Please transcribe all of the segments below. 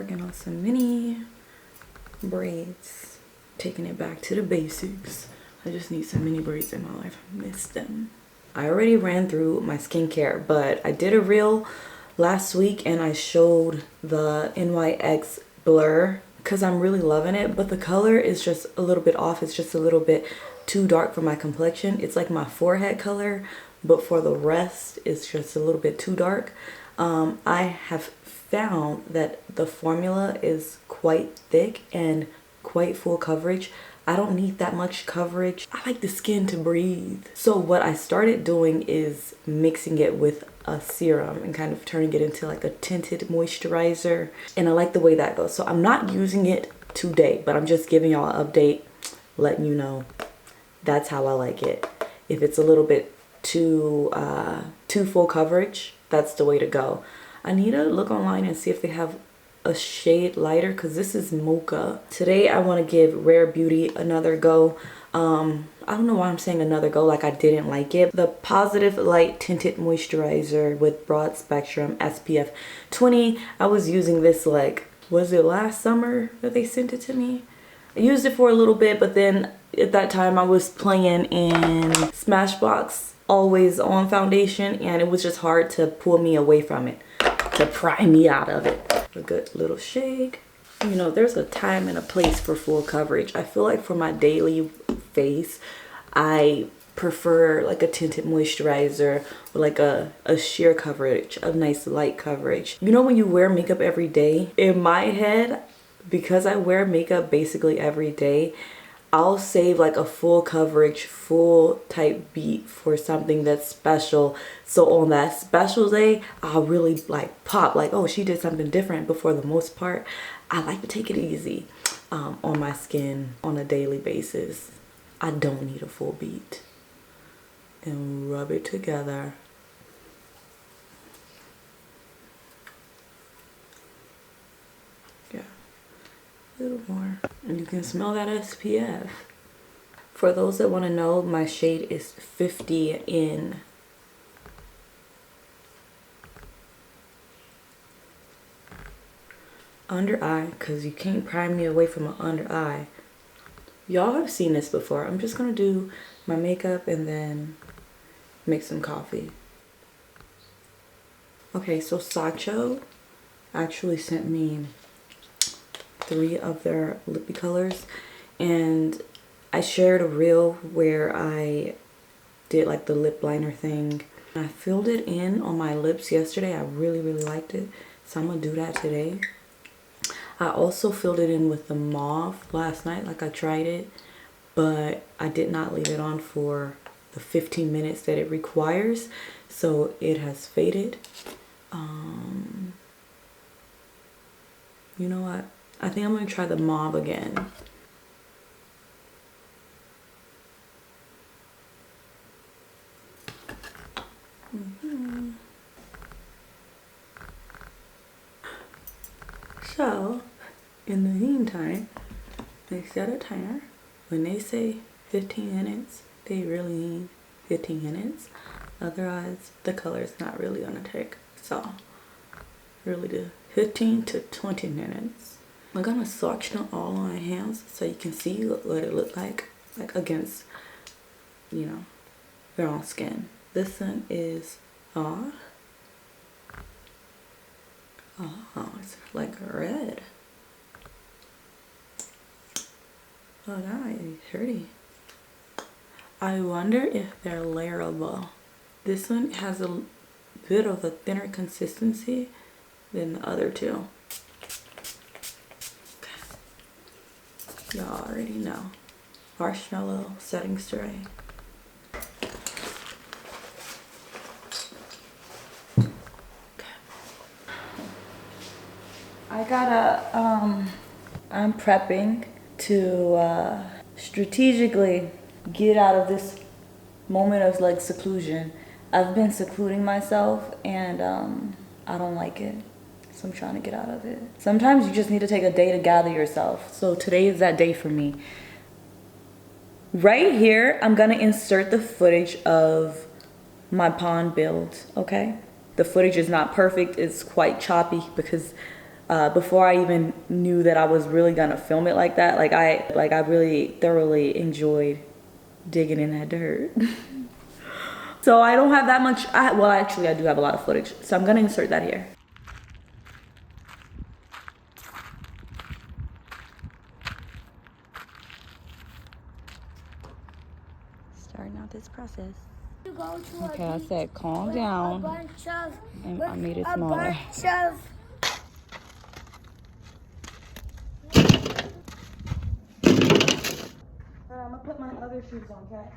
working on some mini braids, taking it back to the basics. I just need some mini braids in my life. I miss them. I already ran through my skincare, but I did a reel last week and I showed the NYX blur because I'm really loving it, but the color is just a little bit off. It's just a little bit too dark for my complexion. It's like my forehead color, but for the rest it's just a little bit too dark. I have found that the formula is quite thick and quite full coverage. I don't need that much coverage. I like the skin to breathe. So what I started doing is mixing it with a serum and kind of turning it into like a tinted moisturizer. And I like the way that goes. So I'm not using it today, but I'm just giving y'all an update, letting you know that's how I like it. If it's a little bit too full coverage, that's the way to go. I need to look online and see if they have a shade lighter because this is mocha. Today I want to give Rare Beauty another go. I don't know why I'm saying another go like I didn't like it. The Positive Light Tinted Moisturizer with Broad Spectrum SPF 20. I was using this like, was it last summer that they sent it to me? I used it for a little bit, but then at that time I was playing in Smashbox Always On foundation and it was just hard to pull me away from it, to pry me out of it. A good little shake. You know, there's a time and a place for full coverage. I feel like for my daily face, I prefer like a tinted moisturizer with like a sheer coverage, a nice light coverage. You know, when you wear makeup every day, in my head, because I wear makeup basically every day, I'll save like a full coverage, full type beat for something that's special. So on that special day, I'll really like pop, like, oh, she did something different. But for the most part, I like to take it easy on my skin on a daily basis. I don't need a full beat. And rub it together. A little more, and you can smell that SPF. For those that want to know, my shade is 50 in. Under eye, because you can't pry me away from an under eye. Y'all have seen this before. I'm just gonna do my makeup and then make some coffee. Okay, so Sacho actually sent me 3 of their lippy colors, and I shared a reel where I did like the lip liner thing. I filled it in on my lips yesterday. I really liked it, so I'm gonna do that today. I also filled it in with the mauve last night, like I tried it, but I did not leave it on for the 15 minutes that it requires, so it has faded. You know what? I think I'm gonna try the mauve again. So, in the meantime, they set a timer. When they say 15 minutes, they really mean 15 minutes. Otherwise, the color is not really gonna take. So, really do 15 to 20 minutes. I'm gonna swatch them all on my hands so you can see what it looked like against, you know, your own skin. This one is it's like red. Oh, that might be pretty. I wonder if they're layerable. This one has a bit of a thinner consistency than the other two. Y'all already know. Marshmallow setting spray. I gotta, I'm prepping to strategically get out of this moment of like seclusion. I've been secluding myself and I don't like it. So I'm trying to get out of it. Sometimes you just need to take a day to gather yourself. So today is that day for me. Right here, I'm gonna insert the footage of my pond build, okay? The footage is not perfect, it's quite choppy because before I even knew that I was really gonna film it like that. I really thoroughly enjoyed digging in that dirt. So I don't have that much. Well, actually, I do have a lot of footage. So I'm gonna insert that here. Starting out this process. Okay, I said calm down, and I made it smaller. I'm gonna put my other shoes on, okay?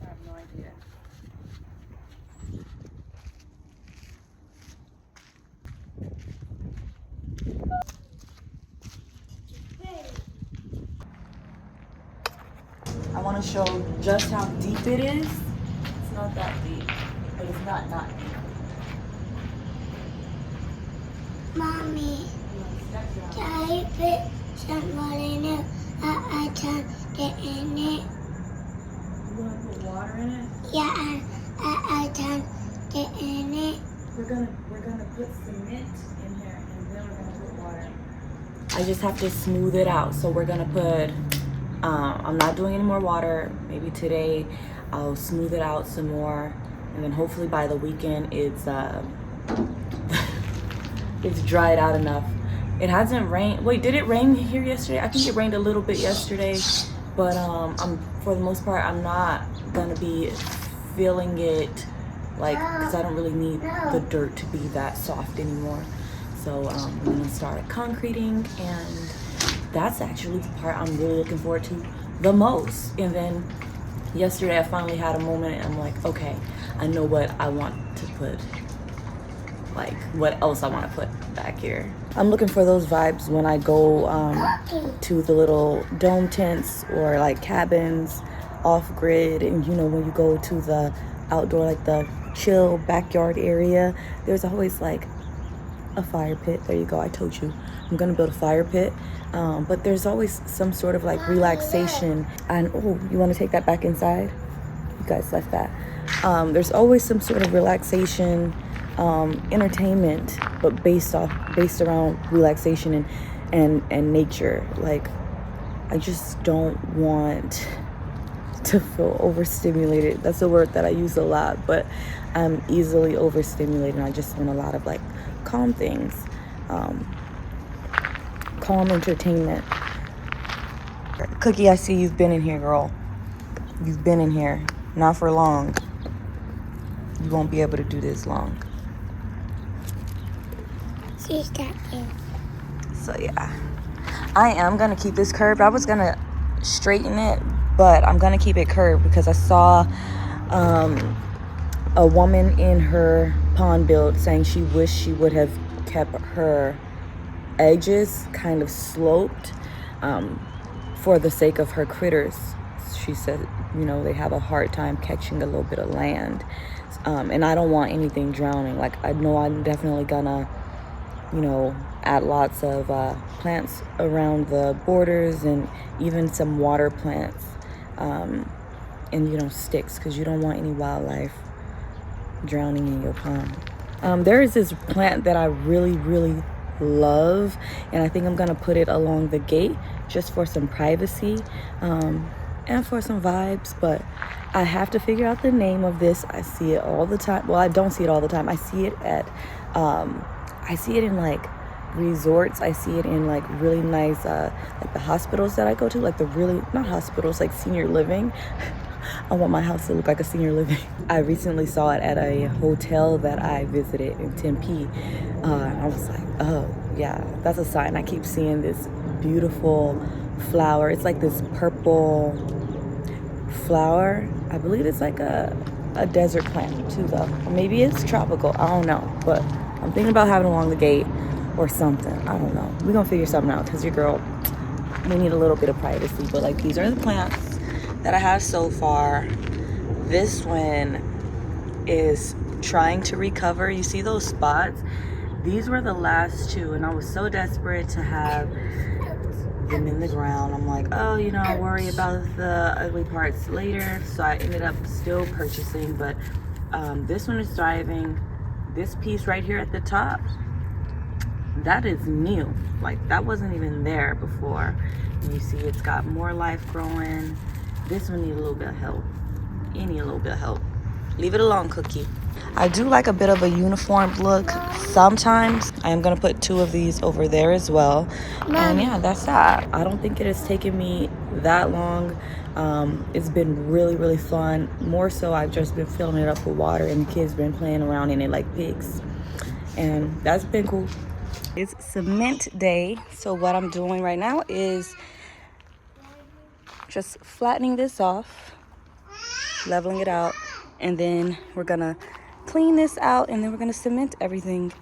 I have no idea. I want to show just how deep it is. It's not that deep, but it's not deep. Mommy, can I put some water in it? I can get in it. You want to put water in it? Yeah, I can get in it. We're gonna put cement in here, and then we're gonna put water. I just have to smooth it out. So we're gonna put. I'm not doing any more water. Maybe today I'll smooth it out some more, and then hopefully by the weekend it's it's dried out enough. It hasn't rained. Wait, did it rain here yesterday? I think it rained a little bit yesterday, but for the most part I'm not gonna be feeling it, like, because I don't really need the dirt to be that soft anymore. So I'm gonna start concreting, and that's actually the part I'm really looking forward to the most. And then yesterday I finally had a moment and I'm like, okay, I know what I want to put, like what else I want to put back here. I'm looking for those vibes when I go to the little dome tents or like cabins off grid, and you know, when you go to the outdoor, like the chill backyard area, there's always like a fire pit. There you go, I told you I'm gonna build a fire pit. But there's always some sort of like relaxation. And oh, you want to take that back inside? You guys left that. There's always some sort of relaxation, entertainment, but based around relaxation and nature. Like, I just don't want to feel overstimulated. That's a word that I use a lot, but I'm easily overstimulated, and I just want a lot of like calm things. Calm entertainment. Cookie, I see you've been in here, girl. You've been in here. Not for long. You won't be able to do this long. She's got it. So yeah, I am gonna keep this curved. I was gonna straighten it, but I'm gonna keep it curved because I saw a woman in her pond build saying she wished she would have kept her edges kind of sloped for the sake of her critters. She said, you know, they have a hard time catching a little bit of land, and I don't want anything drowning. Like, I know I'm definitely gonna, you know, add lots of plants around the borders, and even some water plants, and you know, sticks, because you don't want any wildlife drowning in your pond. There is this plant that I really love, and I think I'm gonna put it along the gate just for some privacy and for some vibes, but I have to figure out the name of this. I see it all the time. Well, I don't see it all the time. I see it at I see it in like resorts. I see it in like really nice like the hospitals that I go to, like the really, not hospitals, like senior living. I want my house to look like a senior living. I recently saw it at a hotel that I visited in Tempe. I was like, oh yeah, that's a sign. I keep seeing this beautiful flower. It's like this purple flower. I believe it's like a desert plant too, though. Or maybe it's tropical. I don't know. But I'm thinking about having it along the gate or something. I don't know. We're gonna figure something out, because your girl, we need a little bit of privacy. But like, these are the plants that I have so far. This one is trying to recover. You see those spots? These were the last two, and I was so desperate to have them in the ground. I'm like, oh, you know, I'll worry about the ugly parts later. So I ended up still purchasing, but this one is thriving. This piece right here at the top, that is new. Like, that wasn't even there before. And you see it's got more life growing. This one needs a little bit of help. It needs a little bit of help. Leave it alone, Cookie. I do like a bit of a uniform look sometimes. I am going to put 2 of these over there as well. And yeah, that's that. I don't think it has taken me that long. It's been really, really fun. More so, I've just been filling it up with water and the kids been playing around in it like pigs. And that's been cool. It's cement day. So what I'm doing right now is just flattening this off, leveling it out, and then we're gonna clean this out, and then we're gonna cement everything.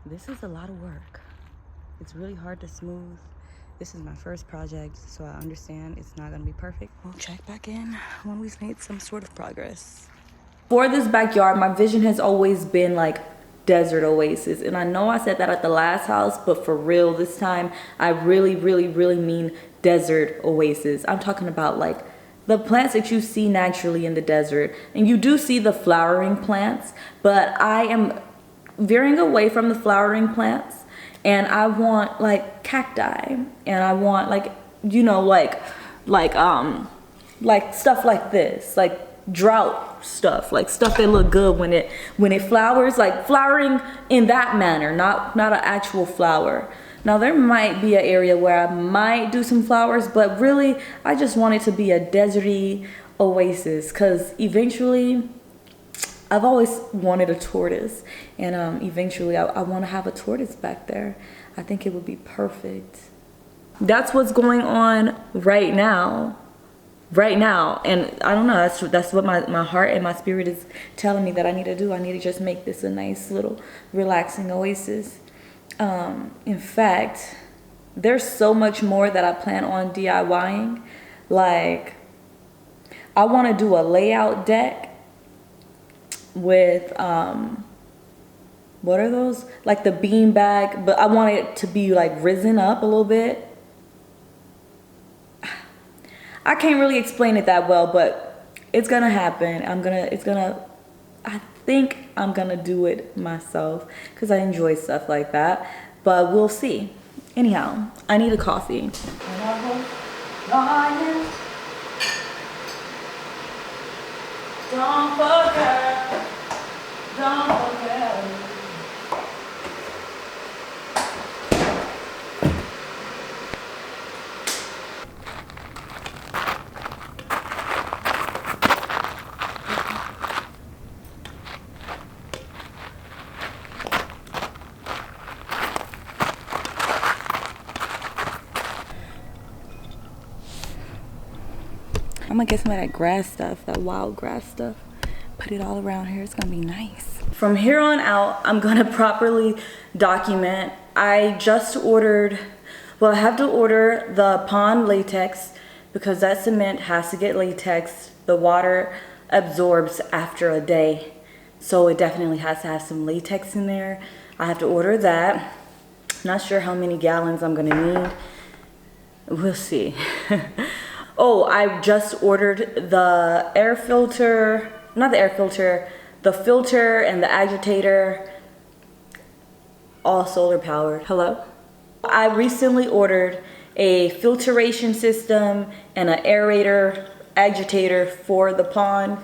This is a lot of work. It's really hard to smooth. This is my first project, so I understand it's not gonna be perfect. We'll check back in when we've made some sort of progress. For this backyard, my vision has always been like desert oasis. And I know I said that at the last house, but for real this time, I really, really, really mean desert oasis. I'm talking about like the plants that you see naturally in the desert. And you do see the flowering plants, but I am veering away from the flowering plants, and I want like cacti, and I want like, you know, like stuff like this, like drought stuff, like stuff that look good when it flowers, like flowering in that manner, not an actual flower. Now there might be an area where I might do some flowers, but really I just want it to be a deserty oasis, because eventually I've always wanted a tortoise, and eventually I want to have a tortoise back there. I think it would be perfect. That's what's going on right now. And I don't know, that's what my heart and my spirit is telling me that I need to do. I need to just make this a nice little relaxing oasis. In fact, there's so much more that I plan on DIYing. Like, I want to do a layout deck with what are those, like the bean bag, but I want it to be like risen up a little bit. I can't really explain it that well, but it's gonna happen. I think I'm gonna do it myself because I enjoy stuff like that, but we'll see. Anyhow, I need a coffee. Don't forget. I'm gonna get some of that grass stuff, that wild grass stuff. Put it all around here. It's gonna be nice. From here on out, I'm gonna properly document. I just ordered, well, I have to order the pond latex because that cement has to get latex. The water absorbs after a day. So it definitely has to have some latex in there. I have to order that. Not sure how many gallons I'm gonna need. We'll see. Oh, I just ordered the air filter, not the air filter, the filter and the agitator, all solar powered. Hello? I recently ordered a filtration system and an aerator agitator for the pond.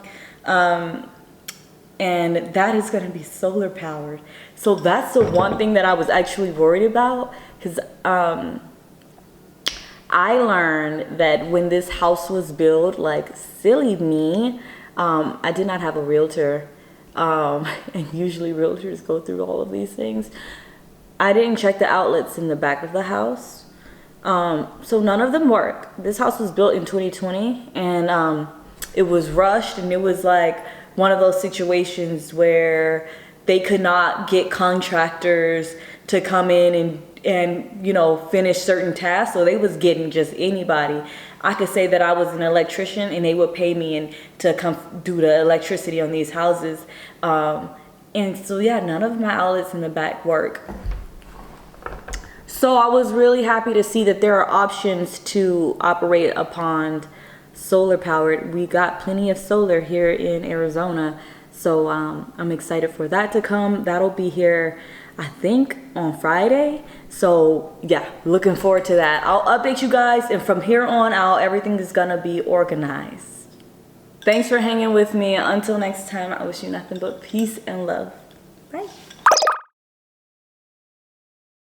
And that is gonna be solar powered. So that's the one thing that I was actually worried about, because I learned that when this house was built, like silly me, I did not have a realtor. And usually realtors go through all of these things. I didn't check the outlets in the back of the house. So none of them work. This house was built in 2020 and it was rushed, and it was like one of those situations where they could not get contractors to come in and you know, finish certain tasks. So they was getting just anybody. I could say that I was an electrician and they would pay me to come do the electricity on these houses. And so yeah, none of my outlets in the back work. So I was really happy to see that there are options to operate a pond solar powered. We got plenty of solar here in Arizona. So I'm excited for that to come. That'll be here, I think, on Friday. So yeah, looking forward to that. I'll update you guys, and from here on out, everything is gonna be organized. Thanks for hanging with me. Until next time, I wish you nothing but peace and love.